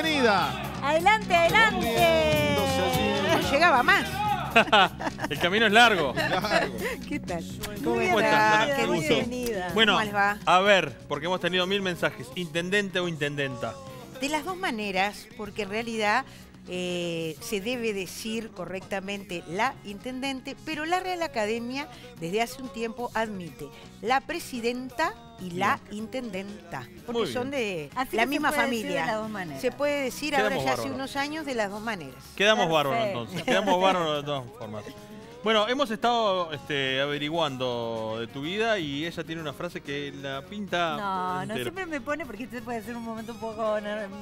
bienvenida. Adelante, adelante. No llegaba más. El camino es largo. ¿Qué tal? ¿Cómo estás? Qué Gusto. bienvenida. Bueno, ¿Cómo les va? a ver, porque hemos tenido 1000 mensajes. ¿Intendente o intendenta? De las dos maneras, porque en realidad se debe decir correctamente la intendente, pero la Real Academia desde hace un tiempo admite la presidenta y la intendenta, porque Muy son de Así la que misma se puede decir familia. de las dos maneras. Se puede decir Quedamos ahora ya hace bárbaros. unos años de las dos maneras. Quedamos bárbaros Perfecto. entonces. Quedamos bárbaros de todas formas. Bueno, hemos estado averiguando de tu vida y ella tiene una frase que la pinta No, entero. siempre me pone, porque este puede ser un momento un poco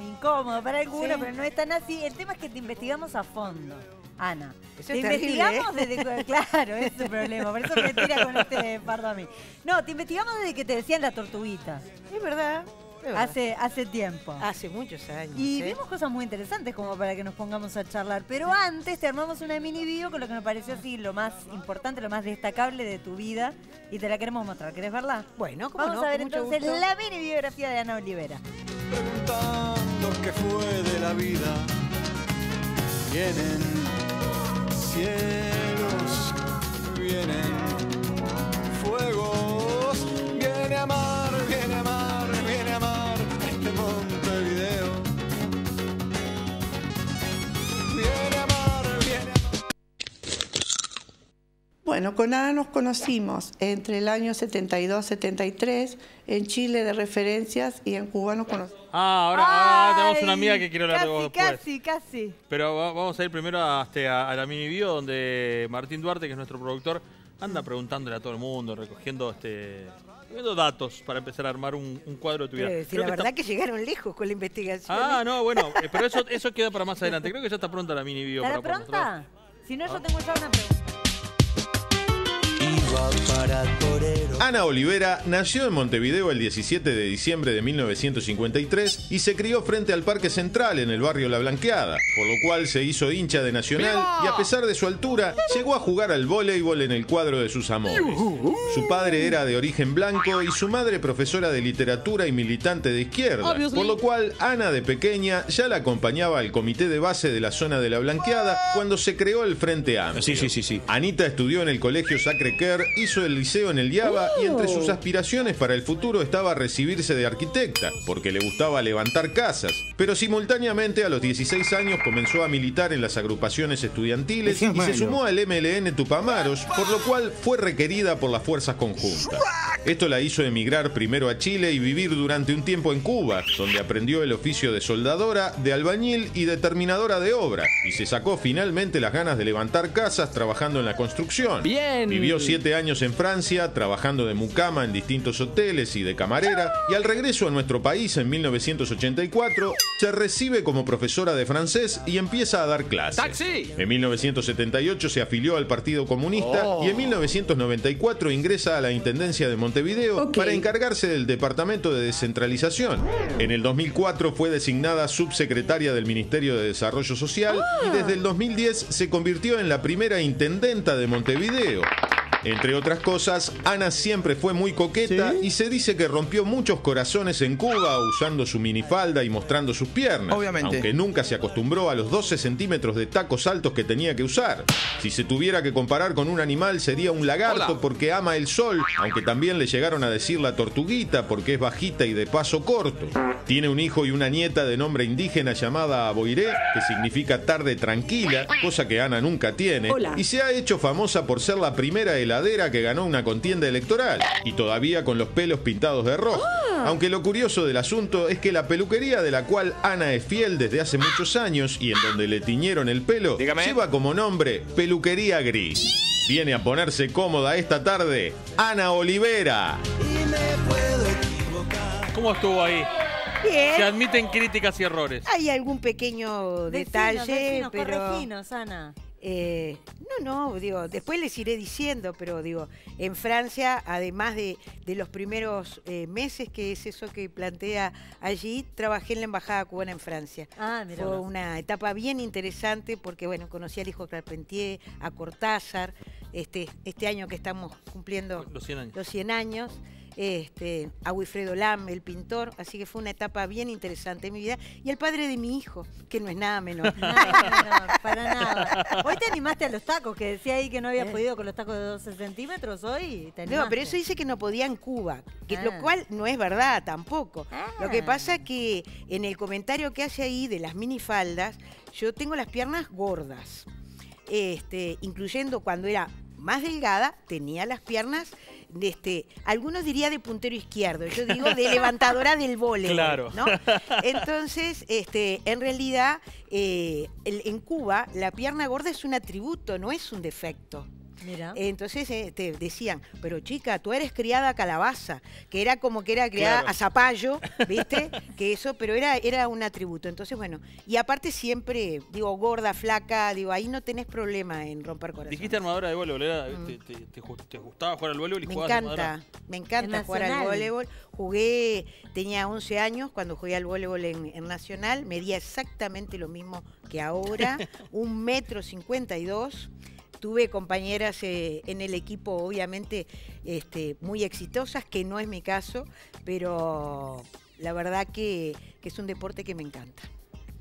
incómodo para algunos, Sí. pero no es tan así. El tema es que te investigamos a fondo, Ana. Eso Te es terrible, investigamos desde... Claro, ese es el problema, por eso me tira con este pardo a mí. No, te investigamos desde que te decían la tortuguita, Es verdad. Es verdad. hace tiempo. Hace muchos años. Y ¿eh? vimos cosas muy interesantes como para que nos pongamos a charlar. Pero antes te armamos una mini video con lo que nos pareció así lo más importante, lo más destacable de tu vida. Y te la queremos mostrar. ¿Querés verla? Bueno, ¿cómo Vamos no? a ver Con mucho entonces gusto. la mini biografía de Ana Olivera. Preguntando qué fue de la vida. Vienen cielos, vienen fuegos, viene a amar, viene a amar, viene a amar este Montevideo. Viene a amar, viene a amar. Bueno, con Ana nos conocimos entre el año 72-73, en Chile de referencias y en Cuba nos conocimos. Ahora tenemos Ay, una amiga que quiere hablar de vos después. Casi. Pero vamos a ir primero a la mini video donde Martín Duarte, que es nuestro productor, anda preguntándole a todo el mundo, recogiendo datos para empezar a armar un cuadro de tu vida. Pero, si Creo la que verdad está- que llegaron lejos con la investigación. No, bueno, pero eso queda para más adelante. Creo que ya está pronta la mini video. ¿Estará para mostrar. pronta? Si no, yo tengo ya una pregunta. Ana Olivera nació en Montevideo el 17 de diciembre de 1953 y se crió frente al Parque Central en el barrio La Blanqueada, por lo cual se hizo hincha de Nacional y a pesar de su altura llegó a jugar al voleibol en el cuadro de sus amores. Su padre era de origen blanco y su madre profesora de literatura y militante de izquierda, por lo cual Ana de pequeña ya la acompañaba al comité de base de la zona de La Blanqueada cuando se creó el Frente Amplio. Sí. Anita estudió en el colegio Sacré-Cœur, hizo el liceo en el Diaba y entre sus aspiraciones para el futuro estaba recibirse de arquitecta, porque le gustaba levantar casas. Pero simultáneamente a los 16 años comenzó a militar en las agrupaciones estudiantiles y se sumó al MLN Tupamaros, por lo cual fue requerida por las fuerzas conjuntas. Esto la hizo emigrar primero a Chile y vivir durante un tiempo en Cuba, donde aprendió el oficio de soldadora, de albañil y de terminadora de obra, y se sacó finalmente las ganas de levantar casas trabajando en la construcción. Bien. Vivió 7 años en Francia, trabajando de mucama en distintos hoteles y de camarera, y al regreso a nuestro país en 1984, se recibe como profesora de francés y empieza a dar clases. ¡Taxi! En 1978 se afilió al Partido Comunista y en 1994 ingresa a la Intendencia de Montevideo para encargarse del Departamento de Descentralización. En el 2004 fue designada subsecretaria del Ministerio de Desarrollo Social y desde el 2010 se convirtió en la primera intendenta de Montevideo. Entre otras cosas, Ana siempre fue muy coqueta y se dice que rompió muchos corazones en Cuba usando su minifalda y mostrando sus piernas. Obviamente. Aunque nunca se acostumbró a los 12 centímetros de tacos altos que tenía que usar. Si se tuviera que comparar con un animal sería un lagarto Hola. porque ama el sol, aunque también le llegaron a decir la tortuguita porque es bajita y de paso corto. Tiene un hijo y una nieta de nombre indígena llamada Aboiré, que significa tarde tranquila, cosa que Ana nunca tiene, y se ha hecho famosa por ser la primera heladera que ganó una contienda electoral, y todavía con los pelos pintados de rojo. Aunque lo curioso del asunto es que la peluquería de la cual Ana es fiel desde hace muchos años y en donde le tiñeron el pelo, Dígame. lleva como nombre Peluquería Gris. Viene a ponerse cómoda esta tarde Ana Olivera. ¿Cómo estuvo ahí? Bien. Se admiten críticas y errores. Hay algún pequeño detalle, pero... Correginos, Ana. Digo, después les iré diciendo, pero digo, en Francia, además de los primeros meses, que es eso que plantea allí, trabajé en la Embajada Cubana en Francia. Mira. Fue una etapa bien interesante porque, bueno, conocí al hijo Carpentier, a Cortázar, este año que estamos cumpliendo Los 100 años. los 100 años. a Wilfredo Lam, el pintor, así que fue una etapa bien interesante en mi vida, y el padre de mi hijo, que no es nada menor. No, para nada. Hoy te animaste a los tacos, que decía ahí que no había podido con los tacos de 12 centímetros, hoy te animaste. No, pero eso dice que no podía en Cuba, lo cual no es verdad tampoco. Lo que pasa es que en el comentario que hace ahí de las minifaldas, yo tengo las piernas gordas, incluyendo cuando era más delgada, tenía las piernas, algunos diría de puntero izquierdo, yo digo de levantadora del voleibol, claro. ¿no? Entonces, en realidad, en Cuba, la pierna gorda es un atributo, no es un defecto. Mira. Entonces te decían, pero chica, tú eres criada a calabaza, que era como que era criada a zapallo, ¿viste? Que eso, pero era un atributo. Entonces, bueno, y aparte siempre, digo, gorda, flaca, digo, ahí no tenés problema en romper corazón. Dijiste armadora de voleibol, ¿te gustaba jugar al voleibol y jugabas armadora? Me encanta jugar al voleibol. Tenía 11 años cuando jugué al voleibol en Nacional, medía exactamente lo mismo que ahora, 1,52 m. Tuve compañeras en el equipo, obviamente, muy exitosas, que no es mi caso, pero la verdad que es un deporte que me encanta.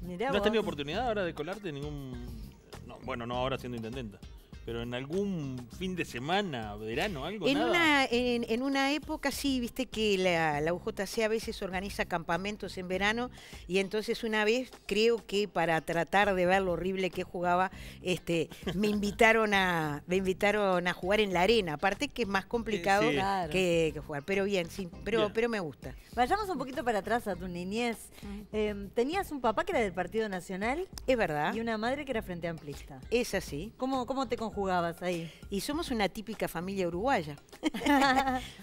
Mirá ¿No has vos. tenido oportunidad ahora de colarte en ningún... No, bueno, no ahora siendo intendenta, pero en algún fin de semana, verano, algo, nada? En una época sí, viste que la UJC a veces organiza campamentos en verano, y entonces una vez, creo que para tratar de ver lo horrible que jugaba, me invitaron a jugar en la arena, aparte que es más complicado Sí. Claro. que jugar, pero bien, sí, Bien. pero me gusta. Vayamos un poquito para atrás a tu niñez. Tenías un papá que era del Partido Nacional Es verdad, y una madre que era Frente Amplista. es así. ¿Cómo te conjugabas ahí? Y somos una típica familia uruguaya,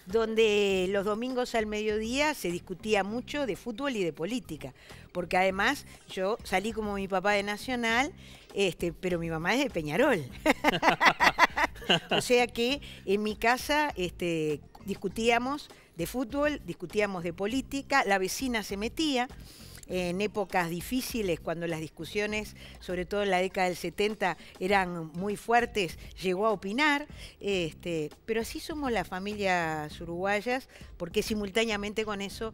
donde los domingos al mediodía se discutía mucho de fútbol y de política, porque además yo salí como mi papá de Nacional, pero mi mamá es de Peñarol. O sea que en mi casa discutíamos de fútbol, discutíamos de política, la vecina se metía. En épocas difíciles, cuando las discusiones, sobre todo en la década del 70, eran muy fuertes, llegó a opinar, pero así somos las familias uruguayas, porque simultáneamente con eso,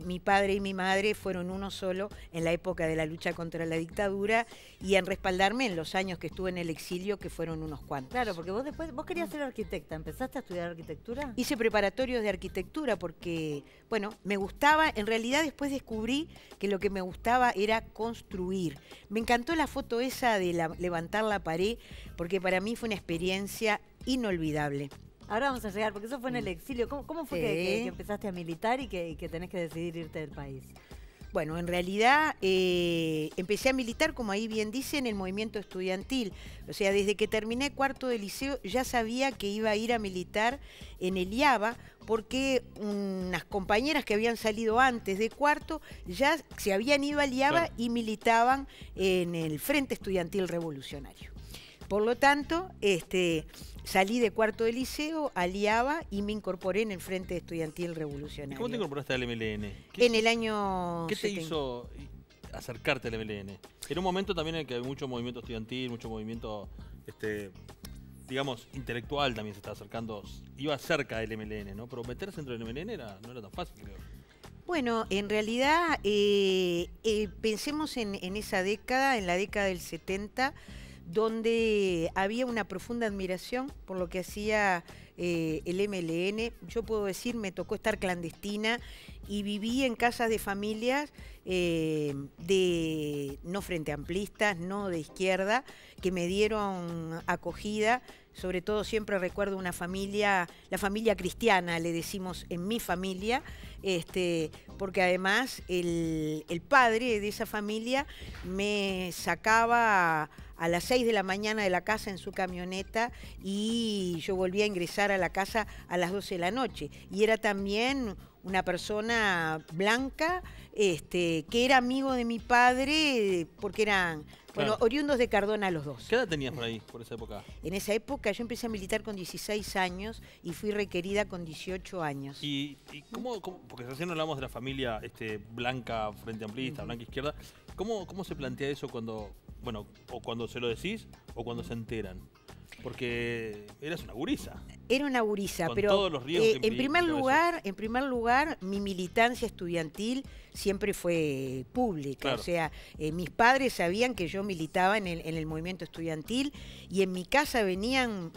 mi padre y mi madre fueron uno solo en la época de la lucha contra la dictadura y en respaldarme en los años que estuve en el exilio, que fueron unos cuantos. Claro, porque vos querías ser arquitecta. ¿Empezaste a estudiar arquitectura? Hice preparatorios de arquitectura porque, bueno, me gustaba, en realidad después descubrí que lo que me gustaba era construir. Me encantó la foto esa de levantar la pared, porque para mí fue una experiencia inolvidable. Ahora vamos a llegar, porque eso fue en el exilio. ¿Cómo fue Sí. que empezaste a militar y que tenés que decidir irte del país? Bueno, en realidad empecé a militar, como ahí bien dice, en el movimiento estudiantil. O sea, desde que terminé cuarto de liceo ya sabía que iba a ir a militar en el IABA, porque unas compañeras que habían salido antes de cuarto ya se habían ido al IABA y militaban en el Frente Estudiantil Revolucionario. Por lo tanto, salí de cuarto de liceo, al IABA y me incorporé en el Frente Estudiantil Revolucionario. ¿Cómo te incorporaste al MLN? En el año... ¿Qué te hizo acercarte al MLN? Era un momento también en el que había mucho movimiento estudiantil, mucho movimiento, digamos, intelectual también se estaba acercando. Iba cerca del MLN, ¿no? Pero meterse dentro del MLN no era tan fácil, creo. Bueno, en realidad, pensemos en esa década, en la década del 70, donde había una profunda admiración por lo que hacía el MLN. Yo puedo decir, me tocó estar clandestina y viví en casas de familias no frente amplistas, no de izquierda, que me dieron acogida. Sobre todo siempre recuerdo una familia, la familia cristiana, le decimos en mi familia, porque además el padre de esa familia me sacaba a las 6 de la mañana de la casa en su camioneta y yo volvía a ingresar a la casa a las 12 de la noche. Y era también una persona blanca, que era amigo de mi padre, porque eran, bueno, oriundos de Cardona los dos. ¿Qué edad tenías por ahí, por esa época? En esa época yo empecé a militar con 16 años y fui requerida con 18 años. ¿Y cómo, porque recién hablamos de la familia blanca, frente amplista, blanca izquierda, ¿cómo se plantea eso cuando, bueno, o cuando se lo decís o cuando se enteran? Porque eras una gurisa. Era una gurisa, Con pero todos los riesgos que en primer implica eso. lugar, mi militancia estudiantil siempre fue pública. Claro. O sea, mis padres sabían que yo militaba en el movimiento estudiantil y en mi casa venían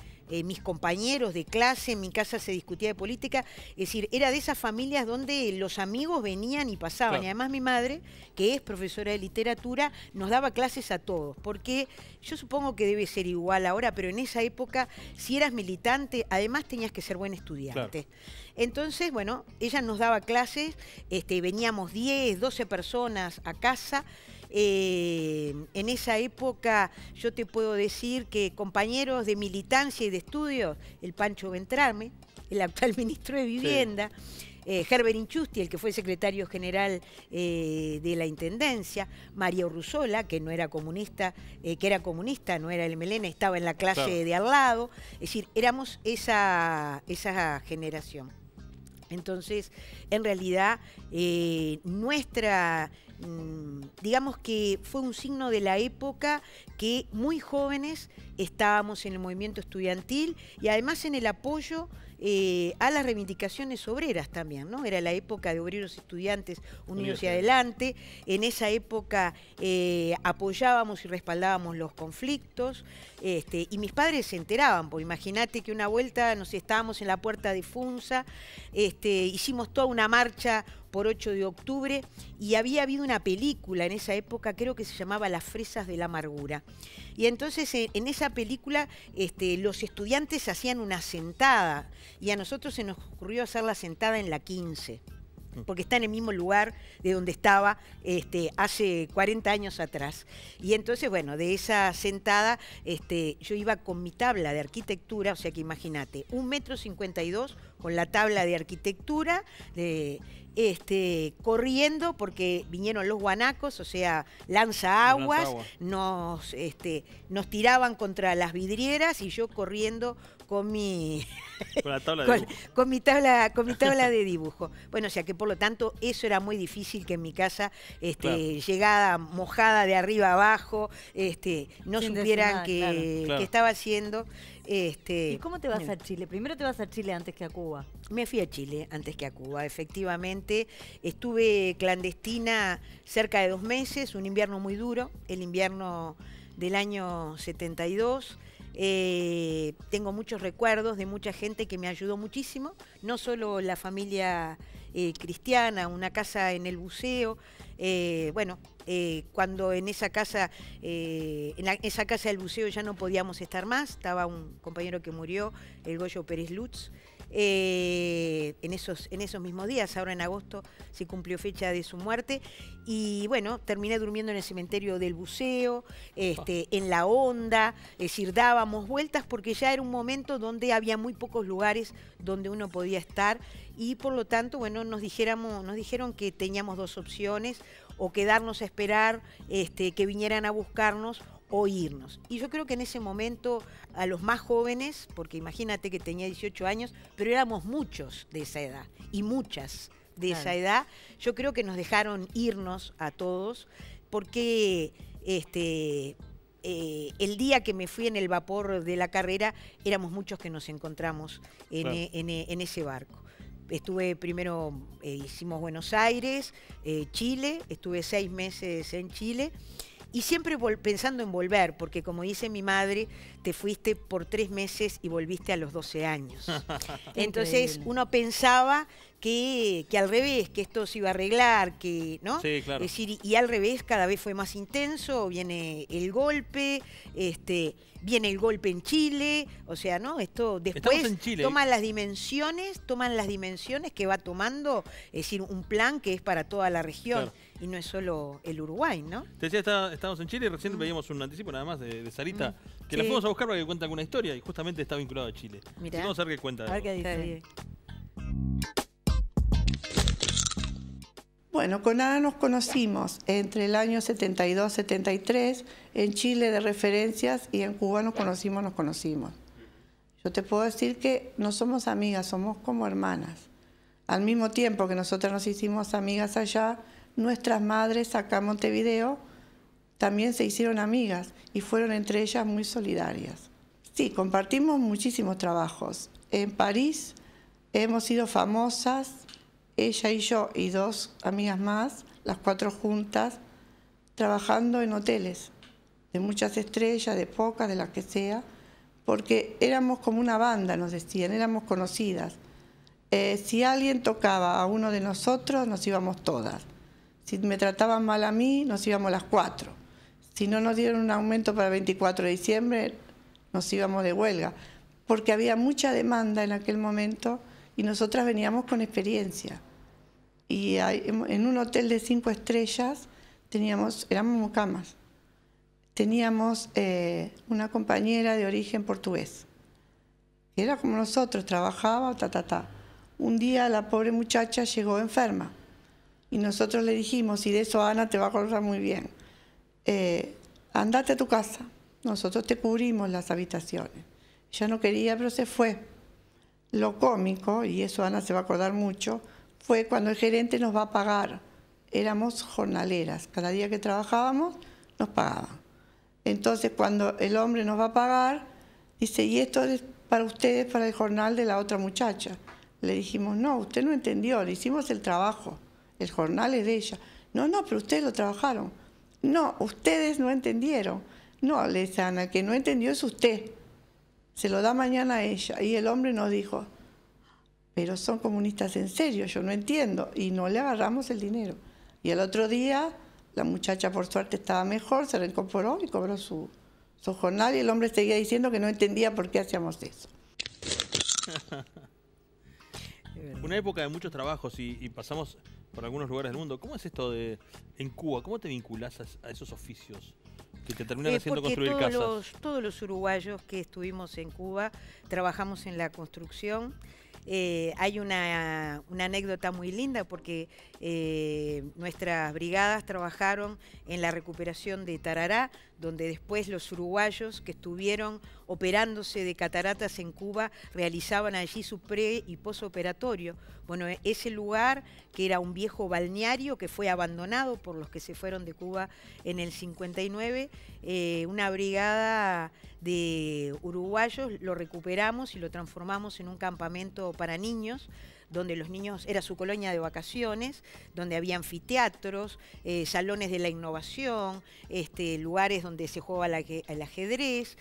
mis compañeros de clase, en mi casa se discutía de política, es decir, era de esas familias donde los amigos venían y pasaban. Claro. Y además mi madre, que es profesora de literatura, nos daba clases a todos, porque yo supongo que debe ser igual ahora, pero en esa época, si eras militante, además tenías que ser buen estudiante. Claro. Entonces, bueno, ella nos daba clases, veníamos 10, 12 personas a casa. En esa época yo te puedo decir que compañeros de militancia y de estudios, el Pancho Ventrame, el actual ministro de Vivienda, Herbert Inchusti, el que fue secretario general de la Intendencia, María Urruzola, que no era comunista, que era comunista, no era el MLN, estaba en la clase Claro. de al lado, es decir, éramos esa generación. Entonces, en realidad, digamos que fue un signo de la época que muy jóvenes estábamos en el movimiento estudiantil y además en el apoyo a las reivindicaciones obreras también, ¿no? Era la época de obreros estudiantes unidos y adelante. En esa época apoyábamos y respaldábamos los conflictos, y mis padres se enteraban, porque imagínate que una vuelta nos estábamos en la puerta de Funza, hicimos toda una marcha por 8 de octubre y había habido una película en esa época, creo que se llamaba Las Fresas de la Amargura. Y entonces en esa película los estudiantes hacían una sentada y a nosotros se nos ocurrió hacer la sentada en la 15, porque está en el mismo lugar de donde estaba hace 40 años atrás. Y entonces, bueno, de esa sentada yo iba con mi tabla de arquitectura, o sea que imagínate, 1,52 m con la tabla de arquitectura, corriendo porque vinieron los guanacos, o sea, lanzaaguas, nos tiraban contra las vidrieras y yo corriendo con mi con la tabla de dibujo. con mi tabla de dibujo. Bueno, o sea que por lo tanto eso era muy difícil que en mi casa Claro. llegada mojada de arriba abajo, no Sin supieran decir nada, que estaba haciendo. ¿Y cómo te vas a Chile? Primero te vas a Chile antes que a Cuba. Me fui a Chile antes que a Cuba, efectivamente. Estuve clandestina cerca de 2 meses, un invierno muy duro, el invierno del año 72. Tengo muchos recuerdos de mucha gente que me ayudó muchísimo, no solo la familia cristiana, una casa en el Buceo. Cuando en esa casa esa casa del Buceo ya no podíamos estar más, estaba un compañero que murió, el Goyo Pérez Lutz, en esos mismos días, ahora en agosto se cumplió fecha de su muerte, y bueno, terminé durmiendo en el cementerio del Buceo, en la Honda, es decir, dábamos vueltas porque ya era un momento donde había muy pocos lugares donde uno podía estar, y por lo tanto, bueno, nos dijeron que teníamos 2 opciones, o quedarnos a esperar que vinieran a buscarnos o irnos. Y yo creo que en ese momento a los más jóvenes, porque imagínate que tenía 18 años, pero éramos muchos de esa edad y muchas de esa edad, yo creo que nos dejaron irnos a todos, porque el día que me fui en el vapor de la carrera, éramos muchos que nos encontramos en ese barco. Estuve primero, hicimos Buenos Aires, Chile, estuve 6 meses en Chile y siempre pensando en volver, porque como dice mi madre, te fuiste por 3 meses y volviste a los 12 años. Entonces Increíble. uno pensaba que al revés, que esto se iba a arreglar, que, ¿no? Sí, claro. Es decir, y al revés cada vez fue más intenso, viene el golpe, viene el golpe en Chile, o sea, ¿no? Esto después en Chile. toman las dimensiones que va tomando, es decir, un plan que es para toda la región, Claro. y no es solo el Uruguay, ¿no? Te decía, estábamos en Chile y recién veíamos un anticipo nada más de Sarita, que la Sí. fuimos a buscar para que cuente alguna historia y justamente está vinculado a Chile. Mirá. Y vamos a ver qué cuenta. A ver qué Está dice. bien. Bueno, con Ana nos conocimos entre el año 72-73, en Chile de referencias y en Cuba nos conocimos. Yo te puedo decir que no somos amigas, somos como hermanas. Al mismo tiempo que nosotras nos hicimos amigas allá, nuestras madres acá en Montevideo también se hicieron amigas y fueron entre ellas muy solidarias. Sí, compartimos muchísimos trabajos. en París hemos sido famosas, ella y yo y 2 amigas más, las 4 juntas, trabajando en hoteles, de muchas estrellas, de pocas, de las que sea, porque éramos como una banda, nos decían, éramos conocidas. Si alguien tocaba a uno de nosotros, nos íbamos todas. Si me trataban mal a mí, nos íbamos las 4. Si no nos dieron un aumento para el 24 de diciembre, nos íbamos de huelga, porque había mucha demanda en aquel momento y nosotras veníamos con experiencia. Y en un hotel de 5 estrellas éramos mucamas. Teníamos una compañera de origen portugués, que era como nosotros, trabajaba, Un día la pobre muchacha llegó enferma y nosotros le dijimos, y de eso Ana te va a acordar muy bien, andate a tu casa, nosotros te cubrimos las habitaciones. Ella no quería, pero se fue. Lo cómico, y eso Ana se va a acordar mucho, fue cuando el gerente nos va a pagar. Éramos jornaleras, cada día que trabajábamos nos pagaban. Entonces cuando el hombre nos va a pagar, dice, y esto es para ustedes, para el jornal de la otra muchacha. Le dijimos, no, usted no entendió, le hicimos el trabajo, el jornal es de ella. No, pero ustedes lo trabajaron. No, ustedes no entendieron. No, le dice Ana, que no entendió es usted. Se lo da mañana a ella. Y el hombre nos dijo, pero son comunistas en serio, yo no entiendo. Y no le agarramos el dinero. Y el otro día, la muchacha por suerte estaba mejor, se reincorporó y cobró su jornal. Y el hombre seguía diciendo que no entendía por qué hacíamos eso. Una época de muchos trabajos y pasamos por algunos lugares del mundo. ¿Cómo es esto en Cuba? ¿Cómo te vinculás a esos oficios que te terminan haciendo construir casas? Todos los uruguayos que estuvimos en Cuba trabajamos en la construcción. Hay una anécdota muy linda porque nuestras brigadas trabajaron en la recuperación de Tarará, donde después los uruguayos que estuvieron operándose de cataratas en Cuba realizaban allí su pre- y posoperatorio. Bueno, ese lugar, que era un viejo balneario que fue abandonado por los que se fueron de Cuba en el 59, una brigada de uruguayos lo recuperamos y lo transformamos en un campamento para niños, donde los niños, era su colonia de vacaciones, donde había anfiteatros, salones de la innovación, lugares donde se jugaba al ajedrez,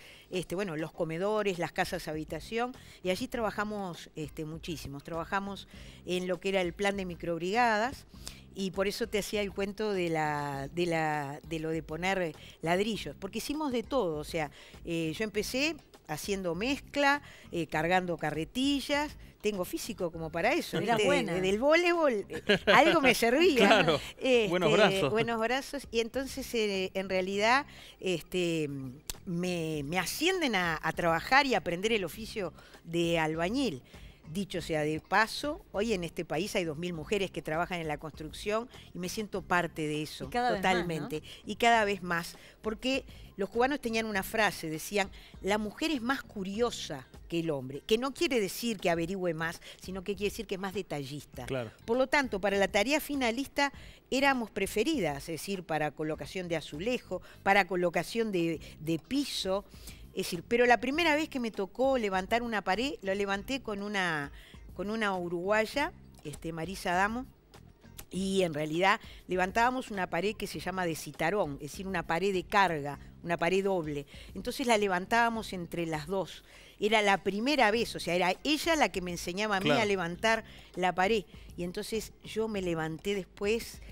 bueno, los comedores, las casas habitación, y allí trabajamos muchísimos. Trabajamos en lo que era el plan de microbrigadas, y por eso te hacía el cuento de lo de poner ladrillos, porque hicimos de todo. O sea, yo empecé haciendo mezcla, cargando carretillas. Tengo físico como para eso. Era buena. Del voleibol, algo me servía. Claro, buenos brazos. Buenos brazos. Y entonces, en realidad, me ascienden a trabajar y a aprender el oficio de albañil. Dicho sea de paso, hoy en este país hay 2.000 mujeres que trabajan en la construcción y me siento parte de eso, y cada totalmente. Vez más, ¿no? Y cada vez más, porque los cubanos tenían una frase, decían, la mujer es más curiosa que el hombre, que no quiere decir que averigüe más, sino que quiere decir que es más detallista. Claro. Por lo tanto, para la tarea finalista éramos preferidas, es decir, para colocación de azulejo, para colocación de piso. Es decir, pero la primera vez que me tocó levantar una pared, lo levanté con una uruguaya, Marisa Adamo, y en realidad levantábamos una pared que se llama de citarón, es decir, una pared de carga, una pared doble. Entonces la levantábamos entre las dos. Era la primera vez, o sea, era ella la que me enseñaba a mí a levantar la pared. Y entonces yo me levanté después,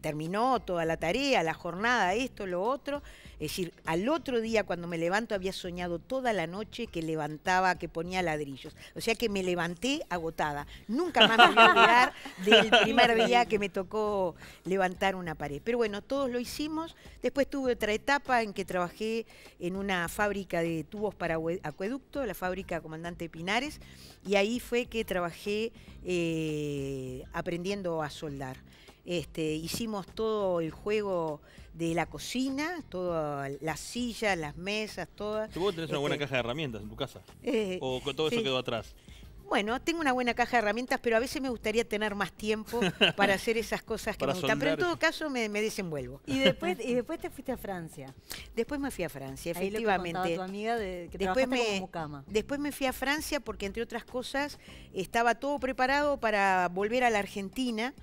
terminó toda la tarea, la jornada, esto, lo otro. Es decir, al otro día cuando me levanto había soñado toda la noche que levantaba, que ponía ladrillos. O sea que me levanté agotada. Nunca más me voy a olvidar del primer día que me tocó levantar una pared. Pero bueno, todos lo hicimos. Después tuve otra etapa en que trabajé en una fábrica de tubos para acueducto, la fábrica Comandante Pinares, y ahí fue que trabajé aprendiendo a soldar. Hicimos todo el juego de la cocina, todas las sillas, las mesas, todas. Vos tenés una buena caja de herramientas en tu casa. ¿O todo eso sí. quedó atrás? Bueno, tengo una buena caja de herramientas, pero a veces me gustaría tener más tiempo para hacer esas cosas que Para me gustan. Pero en soldar. todo caso me desenvuelvo. Y después te fuiste a Francia. Después me fui a Francia, Ahí lo que contaba efectivamente. tu amiga de que Después trabajaste como me, mucama. después me fui a Francia porque, entre otras cosas, estaba todo preparado para volver a la Argentina.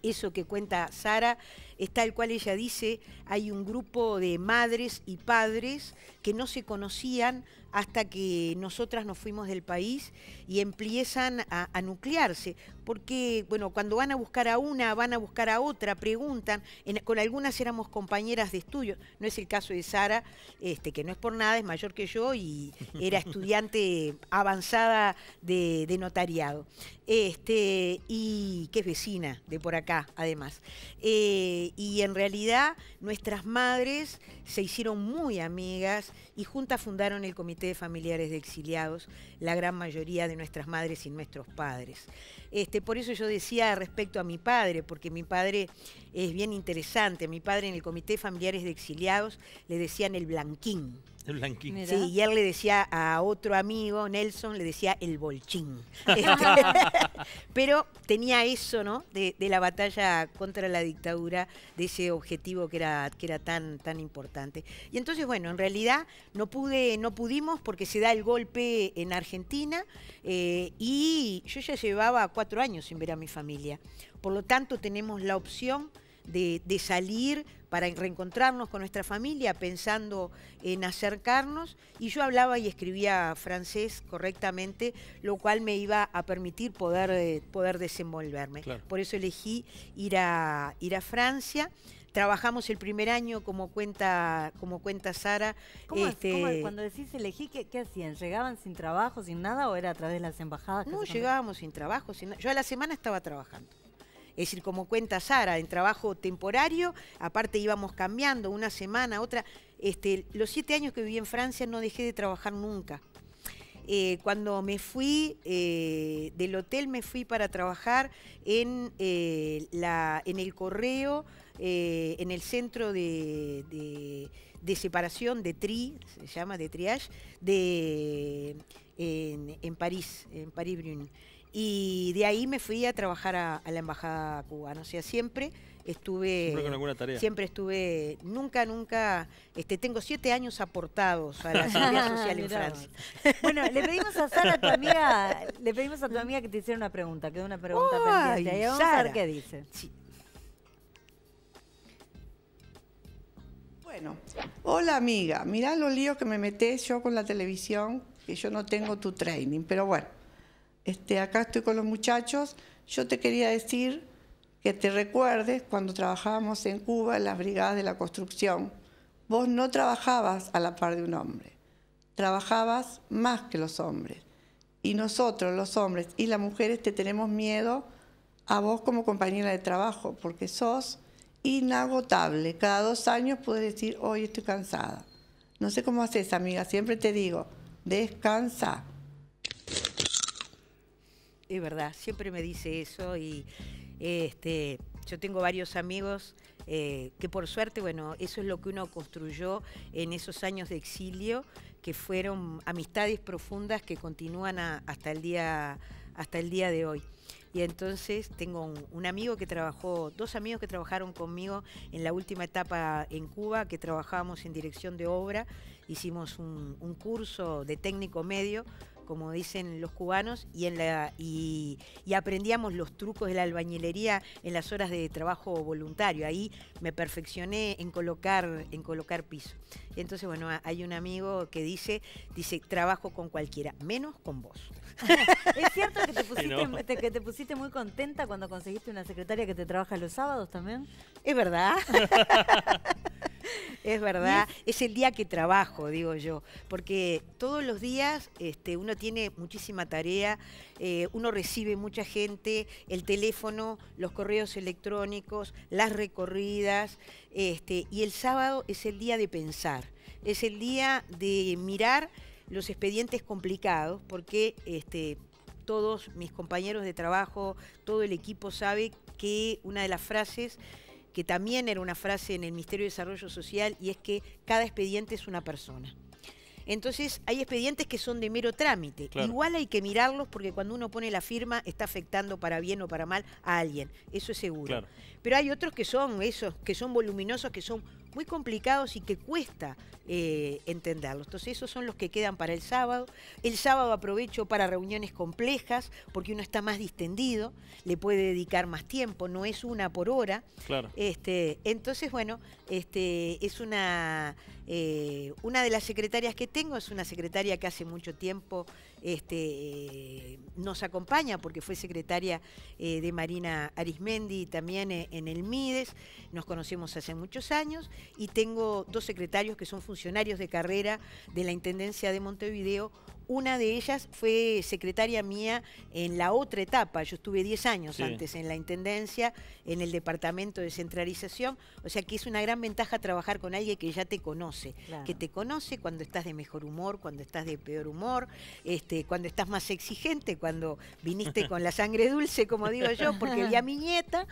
Eso que cuenta Sara es tal cual ella dice, hay un grupo de madres y padres que no se conocían hasta que nosotras nos fuimos del país y empiezan a nuclearse. Porque, bueno, cuando van a buscar a una, van a buscar a otra, preguntan. Con algunas éramos compañeras de estudio. No es el caso de Sara, que no es por nada, es mayor que yo y era estudiante avanzada de notariado. Y que es vecina de por acá, además. Y en realidad nuestras madres se hicieron muy amigas y juntas fundaron el Comité de Familiares de Exiliados, la gran mayoría de nuestras madres y nuestros padres. Por eso yo decía respecto a mi padre, porque mi padre es bien interesante. Mi padre en el Comité de Familiares de Exiliados le decían el Blanquín. El blanquín. Mira. Sí, y él le decía a otro amigo, Nelson, le decía el bolchín. Pero tenía eso, ¿no? De la batalla contra la dictadura, de ese objetivo que era tan importante. Y entonces, bueno, en realidad no pudimos porque se da el golpe en Argentina y yo ya llevaba 4 años sin ver a mi familia. Por lo tanto, tenemos la opción de salir para reencontrarnos con nuestra familia, pensando en acercarnos, y yo hablaba y escribía francés correctamente, lo cual me iba a permitir poder desenvolverme. Claro. Por eso elegí ir a Francia. Trabajamos el primer año, como cuenta Sara. ¿Cómo cuando decís elegí, qué hacían? ¿Llegaban sin trabajo, sin nada, o era a través de las embajadas? No, llegábamos sin trabajo. Yo a la semana estaba trabajando. Es decir, como cuenta Sara, en trabajo temporario, aparte íbamos cambiando una semana, otra. Los 7 años que viví en Francia no dejé de trabajar nunca. Cuando me fui del hotel, me fui para trabajar en el correo, en el centro de separación, de se llama, de triage, en París, Brune. Y de ahí me fui a trabajar a la embajada cubana. O sea, siempre con alguna tarea. Siempre estuve, nunca, tengo 7 años aportados a la seguridad social en Mirá Francia. vos. Bueno, le pedimos a Sara, a tu amiga que te hiciera una pregunta, quedó una pregunta Ay, pendiente. Ahí vamos a Sara. ver qué dice. Sí. Bueno, hola amiga, mirá los líos que me metés yo con la televisión, que yo no tengo tu training, pero bueno, acá estoy con los muchachos. Yo te quería decir que te recuerdes cuando trabajábamos en Cuba en las brigadas de la construcción, vos no trabajabas a la par de un hombre, trabajabas más que los hombres. Y nosotros, los hombres y las mujeres, te tenemos miedo a vos como compañera de trabajo, porque sos inagotable. Cada 2 años puedes decir, hoy estoy cansada. No sé cómo haces, amiga, siempre te digo, descansa. Es verdad, siempre me dice eso y yo tengo varios amigos que por suerte, bueno, eso es lo que uno construyó en esos años de exilio, que fueron amistades profundas que continúan hasta el día de hoy. Y entonces tengo un amigo que trabajó, 2 amigos que trabajaron conmigo en la última etapa en Cuba, que trabajábamos en dirección de obra, hicimos un curso de técnico medio, como dicen los cubanos, y aprendíamos los trucos de la albañilería en las horas de trabajo voluntario. Ahí me perfeccioné en colocar piso. Entonces, bueno, hay un amigo que dice, trabajo con cualquiera, menos con vos. ¿Es cierto que no. que te pusiste muy contenta cuando conseguiste una secretaria que te trabaja los sábados también? Es verdad. Es verdad, es el día que trabajo, digo yo, porque todos los días uno tiene muchísima tarea, uno recibe mucha gente, el teléfono, los correos electrónicos, las recorridas, y el sábado es el día de pensar, es el día de mirar los expedientes complicados, porque todos mis compañeros de trabajo, todo el equipo sabe que una de las frases, que también era una frase en el Ministerio de Desarrollo Social, y es que cada expediente es una persona. Entonces hay expedientes que son de mero trámite. Claro. Igual hay que mirarlos porque cuando uno pone la firma está afectando para bien o para mal a alguien. Eso es seguro. Claro. Pero hay otros que son esos, que son voluminosos, que son muy complicados y que cuesta entenderlos. Entonces esos son los que quedan para el sábado. El sábado aprovecho para reuniones complejas porque uno está más distendido, le puede dedicar más tiempo, no es una por hora. Claro. Entonces, bueno, es una de las secretarias que tengo, es una secretaria que hace mucho tiempo nos acompaña porque fue secretaria de Marina Arismendi también en el Mides, nos conocemos hace muchos años y tengo 2 secretarios que son funcionarios de carrera de la Intendencia de Montevideo. Una de ellas fue secretaria mía en la otra etapa. Yo estuve 10 años antes en la Intendencia, en el Departamento de Centralización. O sea que es una gran ventaja trabajar con alguien que ya te conoce. Claro. Que te conoce cuando estás de mejor humor, cuando estás de peor humor, cuando estás más exigente, cuando viniste con la sangre dulce, como digo yo, porque vi a mi nieta.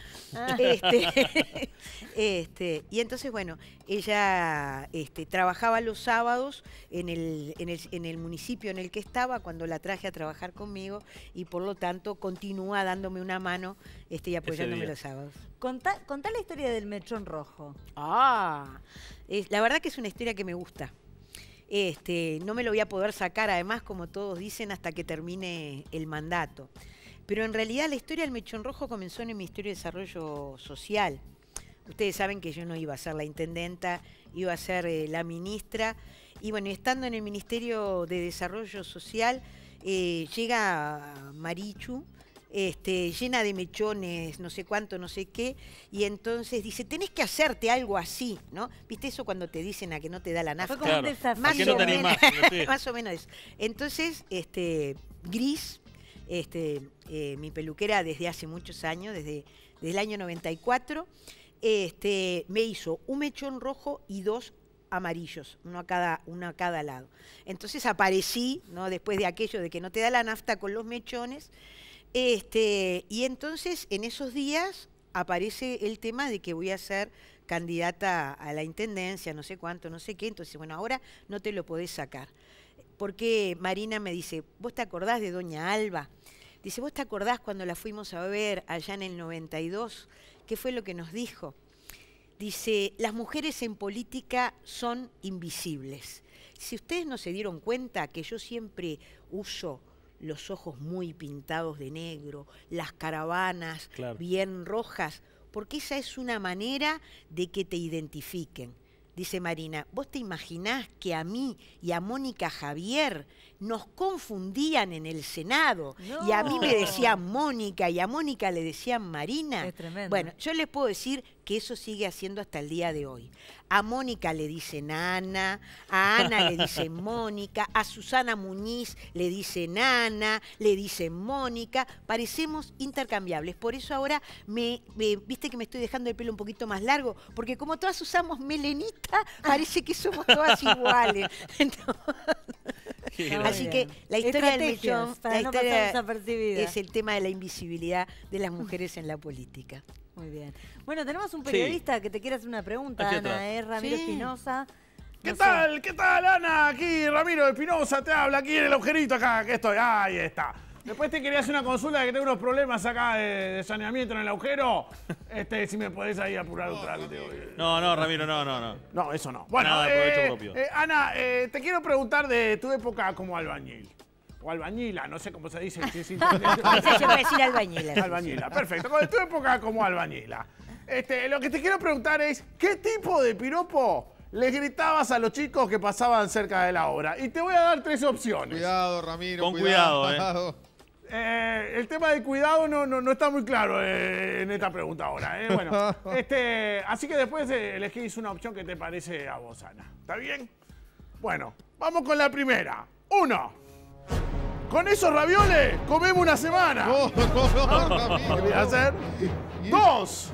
Y entonces, bueno, ella trabajaba los sábados en el municipio en el que estaba cuando la traje a trabajar conmigo y por lo tanto continúa dándome una mano y apoyándome los sábados. Contá la historia del mechón rojo. La verdad que es una historia que me gusta. No me lo voy a poder sacar, además, como todos dicen, hasta que termine el mandato. Pero en realidad la historia del mechón rojo comenzó en el Ministerio de Desarrollo Social. Ustedes saben que yo no iba a ser la intendenta, iba a ser la ministra. Y bueno, estando en el Ministerio de Desarrollo Social, llega Marichu, llena de mechones, no sé cuánto, no sé qué, y entonces dice, tenés que hacerte algo así, ¿no? ¿Viste eso cuando te dicen a que no te da la nafta? Fue como un desafío. Más, no o te menos, animás? Sí. más o menos eso. Entonces, Gris, mi peluquera desde hace muchos años, desde el año 94, me hizo un mechón rojo y 2 amarillos, uno a cada lado. Entonces aparecí, ¿no? Después de aquello de que no te da la nafta con los mechones, y entonces en esos días aparece el tema de que voy a ser candidata a la intendencia, no sé cuánto, no sé qué, entonces bueno, ahora no te lo podés sacar. Porque Marina me dice, ¿vos te acordás de doña Alba? Dice, ¿vos te acordás cuando la fuimos a ver allá en el 92? ¿Qué fue lo que nos dijo? Dice, las mujeres en política son invisibles. Si ustedes no se dieron cuenta que yo siempre uso los ojos muy pintados de negro, las caravanas bien rojas, porque esa es una manera de que te identifiquen. Dice Marina, ¿vos te imaginás que a mí y a Mónica Javier nos confundían en el Senado? No. Y a mí me decían Mónica y a Mónica le decían Marina. Es tremendo. Bueno, yo les puedo decir que eso sigue haciendo hasta el día de hoy. A Mónica le dicen Ana, a Ana le dicen Mónica, a Susana Muñiz le dicen Ana, le dicen Mónica, parecemos intercambiables. Por eso ahora viste que me estoy dejando el pelo un poquito más largo, porque como todas usamos melenita, parece que somos todas iguales. Así que la historia del mechón, para no pasar desapercibida. es el tema de la invisibilidad de las mujeres en la política. Muy bien. Bueno, tenemos un periodista que te quiere hacer una pregunta, Aquí Ana, atrás. Ramiro Espinosa. ¿Qué No sé. tal? ¿Qué tal, Ana? Aquí Ramiro Espinosa te habla, aquí en el agujerito acá, que estoy. Ahí está. Después te quería hacer una consulta, que tengo unos problemas acá de saneamiento en el agujero. Si me podés ahí apurar un trámite. No, Ramiro, no. No, eso no. Bueno, Nada de provecho propio. Ana, te quiero preguntar de tu época como albañil. O albañila, no sé cómo se dice. Si es Ese se puede decir albañila. albañila, perfecto. De tu época como albañila. Lo que te quiero preguntar es, ¿qué tipo de piropo le gritabas a los chicos que pasaban cerca de la obra? Y te voy a dar 3 opciones. Cuidado, Ramiro. Con cuidado. El tema del cuidado no está muy claro en esta pregunta ahora. Bueno, así que después elegís una opción que te parece a vos, Ana. ¿Está bien? Bueno, vamos con la primera. 1. Con esos ravioles comemos una semana. No, Ramiro. ¿Qué voy a hacer? 2.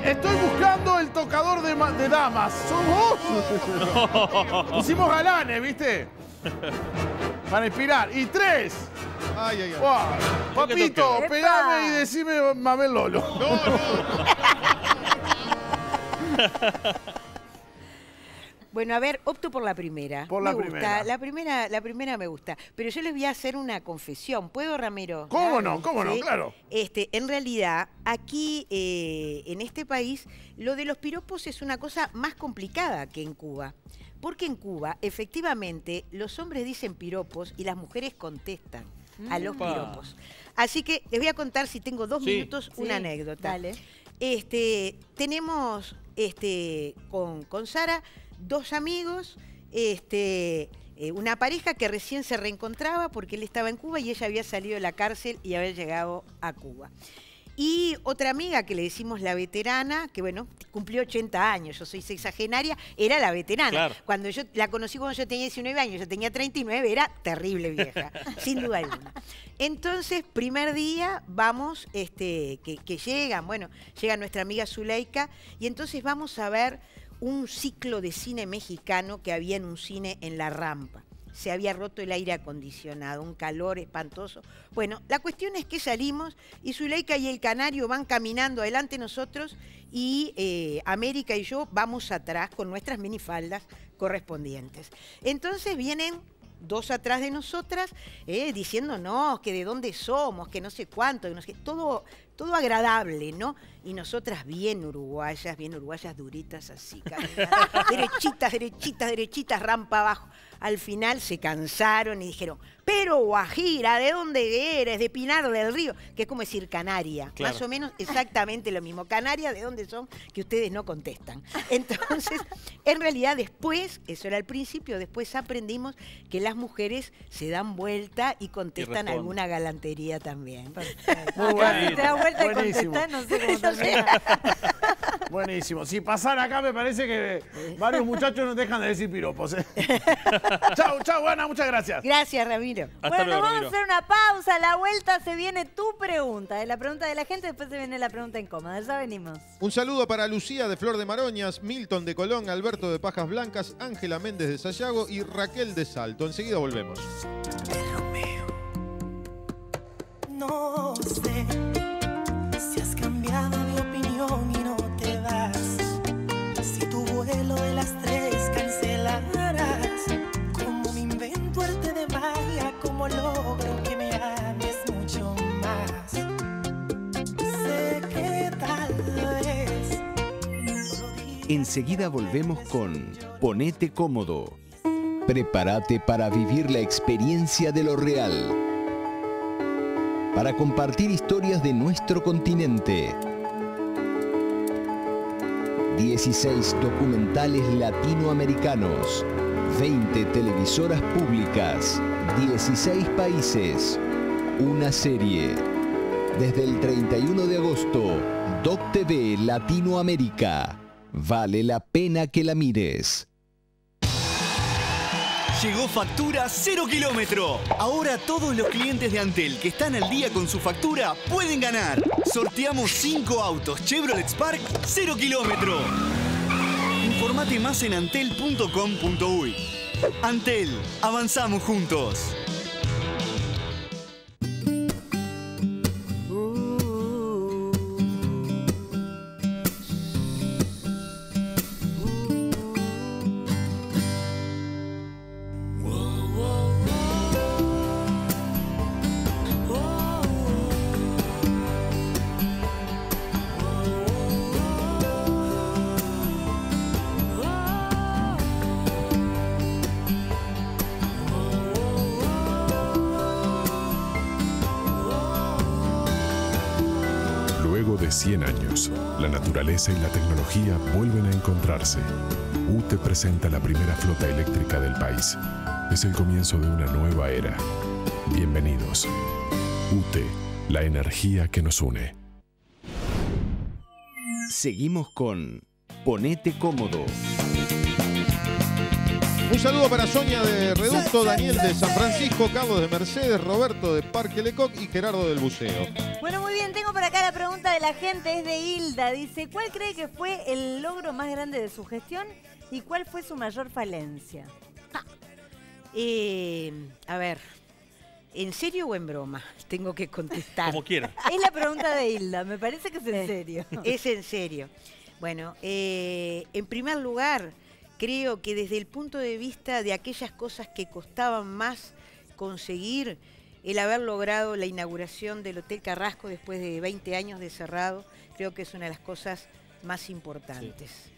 Estoy buscando el tocador de damas. ¿Sos vos? Pusimos galanes, ¿viste? Para inspirar. Y 3. Ay. Wow. Papito, ¡Epa! pegame y decime Mabel Lolo. Bueno, a ver, opto por la primera. Por la me primera. Gusta, la primera me gusta. Pero yo les voy a hacer una confesión. ¿Puedo, Ramiro? ¿Cómo no? ¿Cómo no? ¿Sí? Claro. En realidad, aquí en este país, lo de los piropos es una cosa más complicada que en Cuba. Porque en Cuba, efectivamente, los hombres dicen piropos y las mujeres contestan a los Upa. piropos. Así que les voy a contar, si tengo 2 Sí. minutos, una Sí, anécdota. dale. Tenemos con Sara 2 amigos, una pareja que recién se reencontraba porque él estaba en Cuba y ella había salido de la cárcel y había llegado a Cuba. Y otra amiga que le decimos la veterana, que bueno, cumplió 80 años, yo soy sexagenaria, era la veterana. Claro. Cuando yo la conocí cuando yo tenía 19 años, yo tenía 39, era terrible vieja, sin duda alguna. Entonces, primer día, vamos, que llegan, bueno, llega nuestra amiga Zuleika, y entonces vamos a ver un ciclo de cine mexicano que había en un cine en La Rampa. Se había roto el aire acondicionado, un calor espantoso. Bueno, la cuestión es que salimos y Zuleika y el canario van caminando adelante de nosotros y América y yo vamos atrás con nuestras minifaldas correspondientes. Entonces vienen 2 atrás de nosotras diciéndonos que de dónde somos, que no sé cuánto, que no sé, todo agradable, ¿no? Y nosotras bien uruguayas duritas así, derechitas, rampa abajo. Al final se cansaron y dijeron, pero Guajira, ¿de dónde eres? De Pinar del Río, que es como decir Canaria. Claro. Más o menos exactamente lo mismo. Canaria, ¿de dónde son? Que ustedes no contestan. Entonces, en realidad después, eso era el principio, después aprendimos que las mujeres se dan vuelta y contestan responden. alguna galantería también. Muy Acá si te das vuelta y Buenísimo. contestás, no sé cómo termina. Buenísimo. Si pasara acá, me parece que varios muchachos no dejan de decir piropos. Chau, Ana, muchas gracias. Gracias, Ramiro. Hasta Bueno, luego, vamos Ramiro. a hacer una pausa. A la vuelta se viene tu pregunta. La pregunta de la gente, después se viene la pregunta incómoda. Ya venimos. Un saludo para Lucía de Flor de Maroñas, Milton de Colón, Alberto de Pajas Blancas, Ángela Méndez de Sayago y Raquel de Salto. Enseguida volvemos. No sé si has cambiado de opinión y no te vas. Si tu vuelo de las 3 cancelarás. Como me invento arte de magia, como logro que me ames mucho más. Sé que tal vez no lo digas. Enseguida volvemos con Ponete Cómodo. Prepárate para vivir la experiencia de lo real. Para compartir historias de nuestro continente. 16 documentales latinoamericanos. 20 televisoras públicas. 16 países. Una serie. Desde el 31 de agosto, Doc TV Latinoamérica. Vale la pena que la mires. Llegó factura 0 kilómetro. Ahora todos los clientes de Antel que están al día con su factura pueden ganar. Sorteamos 5 autos Chevrolet Spark 0 kilómetro. Informate más en antel.com.uy. Antel, avanzamos juntos. Luego de 100 años, la naturaleza y la tecnología vuelven a encontrarse. UTE presenta la primera flota eléctrica del país. Es el comienzo de una nueva era. Bienvenidos. UTE, la energía que nos une. Seguimos con Ponete Cómodo. Un saludo para Sonia de Reducto, Daniel de San Francisco, Carlos de Mercedes, Roberto de Parque Lecoq y Gerardo del Buceo. Bueno, muy bien, tengo por acá la pregunta de la gente, es de Hilda. Dice, ¿cuál cree que fue el logro más grande de su gestión y cuál fue su mayor falencia? A ver, ¿en serio o en broma? Tengo que contestar. Como quiera. Es la pregunta de Hilda, me parece que es en serio. Es en serio. Bueno, en primer lugar, creo que desde el punto de vista de aquellas cosas que costaban más conseguir, el haber logrado la inauguración del Hotel Carrasco después de 20 años de cerrado, creo que es una de las cosas más importantes. Sí.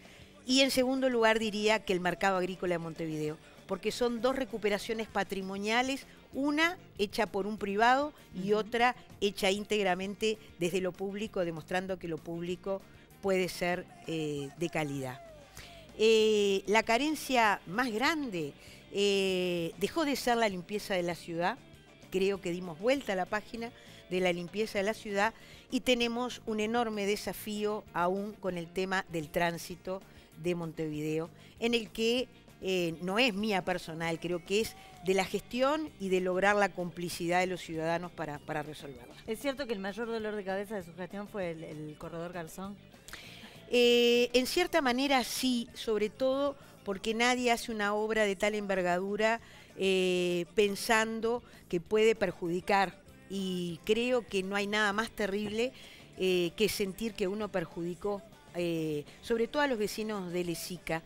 Y en segundo lugar diría que el mercado agrícola de Montevideo, porque son dos recuperaciones patrimoniales, una hecha por un privado y otra hecha íntegramente desde lo público, demostrando que lo público puede ser de calidad. La carencia más grande dejó de ser la limpieza de la ciudad. Creo que dimos vuelta a la página de la limpieza de la ciudad y tenemos un enorme desafío aún con el tema del tránsito de Montevideo, en el que no es mía personal, creo que es de la gestión y de lograr la complicidad de los ciudadanos para resolverla. ¿Es cierto que el mayor dolor de cabeza de su gestión fue el corredor Garzón? En cierta manera sí, sobre todo porque nadie hace una obra de tal envergadura pensando que puede perjudicar, y creo que no hay nada más terrible que sentir que uno perjudicó, sobre todo a los vecinos de Lesica.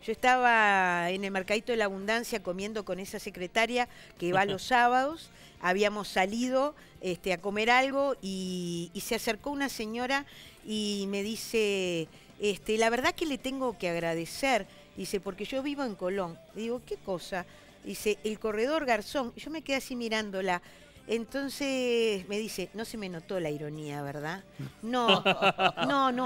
Yo estaba en el Mercadito de la Abundancia comiendo con esa secretaria que va los sábados, habíamos salido a comer algo y se acercó una señora y me dice, la verdad que le tengo que agradecer, dice, porque yo vivo en Colón. Le digo, ¿qué cosa? Dice, el corredor Garzón. Yo me quedé así mirándola. Entonces me dice, no se me notó la ironía, ¿verdad? No,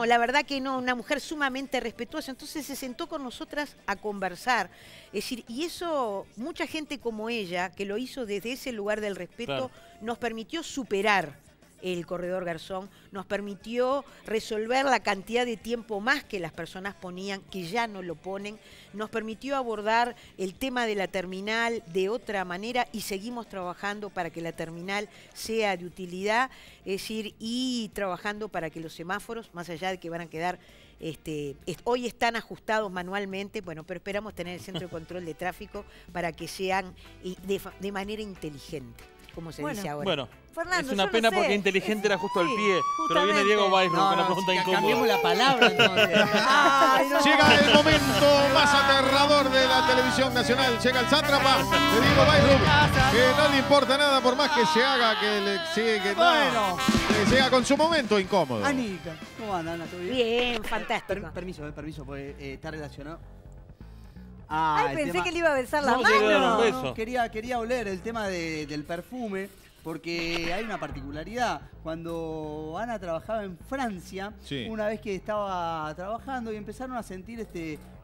la verdad que no, una mujer sumamente respetuosa. Entonces se sentó con nosotras a conversar. Es decir, y eso, mucha gente como ella, que lo hizo desde ese lugar del respeto, nos permitió superar el corredor Garzón, nos permitió resolver la cantidad de tiempo más que las personas ponían, que ya no lo ponen, nos permitió abordar el tema de la terminal de otra manera y seguimos trabajando para que la terminal sea de utilidad, es decir, y trabajando para que los semáforos, más allá de que van a quedar, hoy están ajustados manualmente, bueno, pero esperamos tener el centro de control de tráfico para que sean de manera inteligente, como se dice ahora. Bueno, Fernando, es una pena porque inteligente era justo al pie, pero viene Diego Weisbrot con una pregunta incómoda. Cambiemos la palabra entonces. Llega el momento más aterrador de la televisión nacional. Llega el sátrapa de Diego Weisbrot, que no le importa nada por más que se haga, que le sigue, que no. Llega con su momento incómodo. Anita, ¿cómo anda, Ana? ¿Todo bien? Bien, fantástico. Permiso, porque está relacionado. Ay, pensé que le iba a besar la mano. No, quería oler el tema del perfume, porque hay una particularidad. Cuando Ana trabajaba en Francia, una vez que estaba trabajando y empezaron a sentir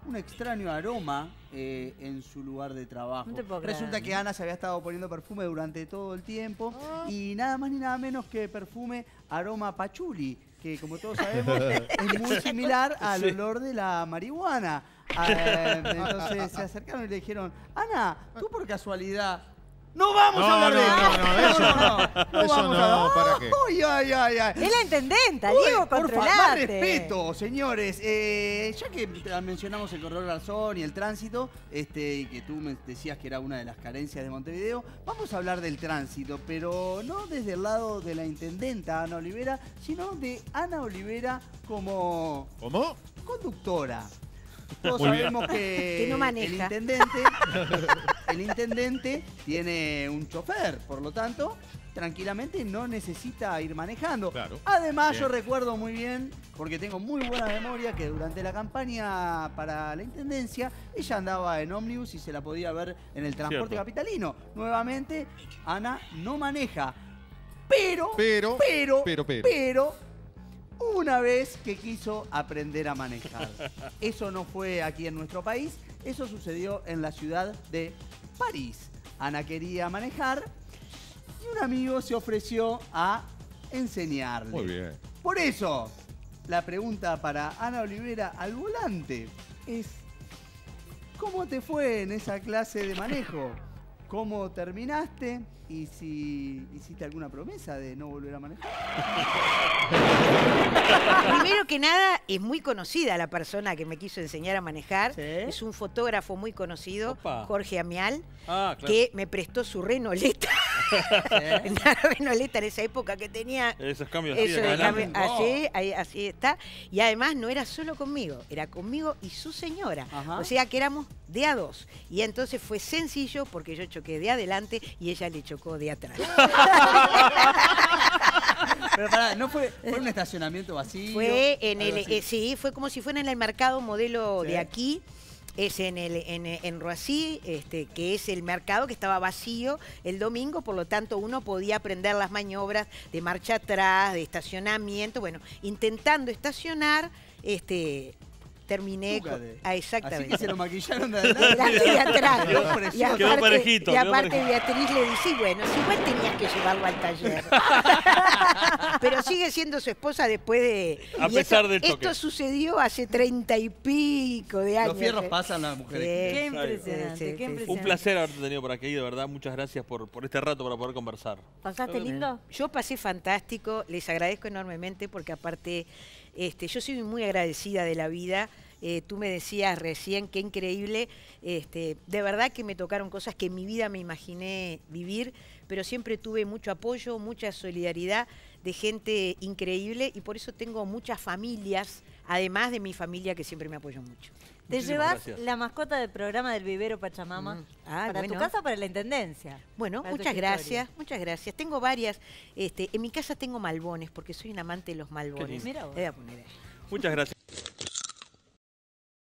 un extraño aroma en su lugar de trabajo. Resulta que Ana se había estado poniendo perfume durante todo el tiempo y nada más ni nada menos que perfume aroma pachuli, que como todos sabemos es muy similar al olor de la marihuana. Entonces se acercaron y le dijeron, Ana, ¿tú por casualidad no vamos a hablar de eso? No, ¿para qué? Es la intendenta, Diego, por favor, controlate. más respeto, señores. Ya que mencionamos el corredor Garzón y el tránsito, y que tú me decías que era una de las carencias de Montevideo, vamos a hablar del tránsito, pero no desde el lado de la intendenta Ana Olivera, sino de Ana Olivera como conductora. Todos sabemos que no maneja. El intendente tiene un chofer, por lo tanto, tranquilamente no necesita ir manejando. Claro. Además, yo recuerdo muy bien, porque tengo muy buena memoria, que durante la campaña para la intendencia, ella andaba en ómnibus y se la podía ver en el transporte capitalino. Nuevamente, Ana no maneja. Pero, una vez que quiso aprender a manejar. Eso no fue aquí en nuestro país, eso sucedió en la ciudad de París. Ana quería manejar y un amigo se ofreció a enseñarle. Muy bien. Por eso, la pregunta para Ana Olivera al volante es, ¿cómo te fue en esa clase de manejo? cómo terminaste y si hiciste alguna promesa de no volver a manejar. Primero que nada, es muy conocida la persona que me quiso enseñar a manejar. ¿Sí? Es un fotógrafo muy conocido, Opa. Jorge Amial, Ah, claro. que me prestó su Renoleta. Una Renoleta en esa época que tenía... Esos cambios así Eso de de canal. cambio, así está. Y además no era solo conmigo, era conmigo y su señora. Ajá. O sea que éramos de a dos. Y entonces fue sencillo porque yo choqué de adelante y ella le chocó de atrás. Pero pará, ¿no fue un estacionamiento vacío? Fue en algo el, así? sí, fue como si fuera en el mercado modelo Sí. de aquí. Es en Roissy, que es el mercado que estaba vacío el domingo, por lo tanto uno podía aprender las maniobras de marcha atrás, de estacionamiento. Bueno, intentando estacionar, terminé Túcate. exactamente. Así que se lo maquillaron de Delante y adelante. atrás. Quedó Y precioso. Quedó parejito, y quedó aparte parejito. Beatriz le dice, bueno, si igual tenías que llevarlo al taller. Pero sigue siendo su esposa después de... A y pesar esto, del choque. Esto sucedió hace 30 y pico de años. Los fierros pasan las mujeres. Qué Sí, impresionante, sí, qué sí. impresionante. Un placer haberte tenido por aquí, de verdad. Muchas gracias por este rato para poder conversar. ¿Pasaste lindo? Yo pasé fantástico, les agradezco enormemente porque aparte yo soy muy agradecida de la vida. Tú me decías recién, qué increíble. De verdad que me tocaron cosas que en mi vida me imaginé vivir, pero siempre tuve mucho apoyo, mucha solidaridad de gente increíble y por eso tengo muchas familias, además de mi familia que siempre me apoyó mucho. ¿Te Muchísimas llevas gracias. la mascota del programa del Vivero Pachamama? ¿Para tu bueno. casa o para la intendencia? Bueno, Para tu muchas escritorio. gracias, muchas gracias. Tengo varias. En mi casa tengo malbones porque soy un amante de los malbones. lindo. Mira vos. Le voy a poner ahí. Muchas gracias.